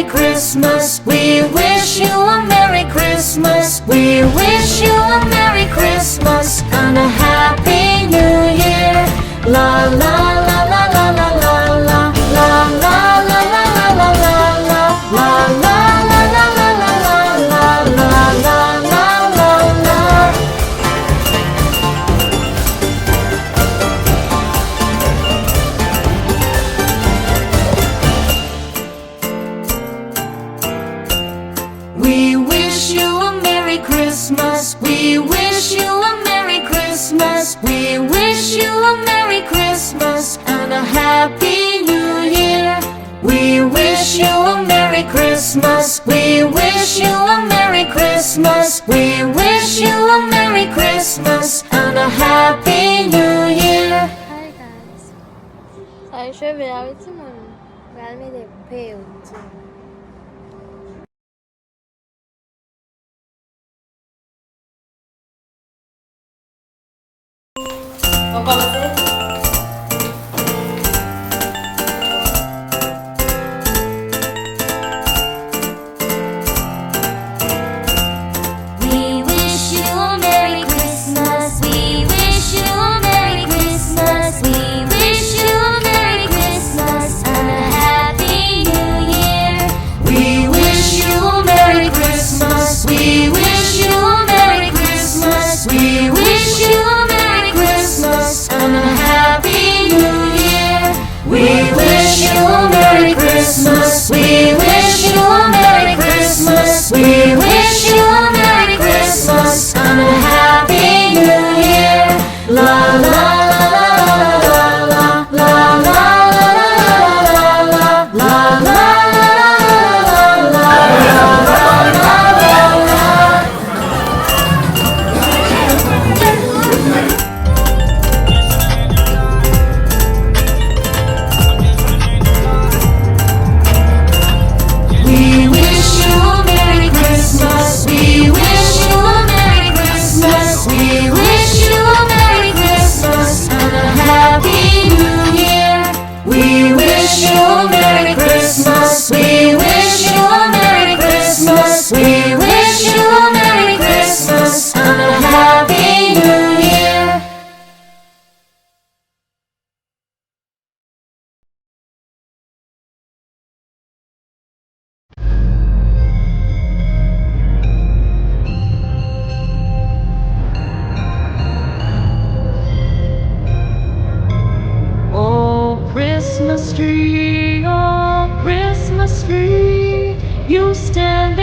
Merry Christmas. We wish you a Merry Christmas. We wish you a Merry Christmas and a Happy New Year. La la la la la la la la la la la la la la la la la. We wish you a Merry Christmas. We wish you a Merry Christmas. We wish you a Merry Christmas and a Happy New Year. We wish you a Merry Christmas. We wish you a Merry Christmas. We wish you a Merry Christmas and a Happy New Year. Hi guys. Saya şöyle davetim var. Gelmedi pay oldu. We wish you a Merry Christmas. We wish you a Merry Christmas. We wish you a Merry Christmas and a Happy New Year. We wish you a Merry Christmas. We wish you a Merry Christmas. We wish you a Merry Christmas and a Happy New Year. We wish you a Merry Christmas. We wish you a Merry Christmas. We wish you a Merry Christmas and a Happy New Year. La la la la la la la la la la la We wish you a Merry Christmas. We wish you a Merry Christmas. We wish you a Merry Christmas and a Happy New Year. We wish you a Merry Christmas. We wish you a Merry Christmas. We wish you a Merry Christmas and a Happy New Year. Oh Christmas tree, you stand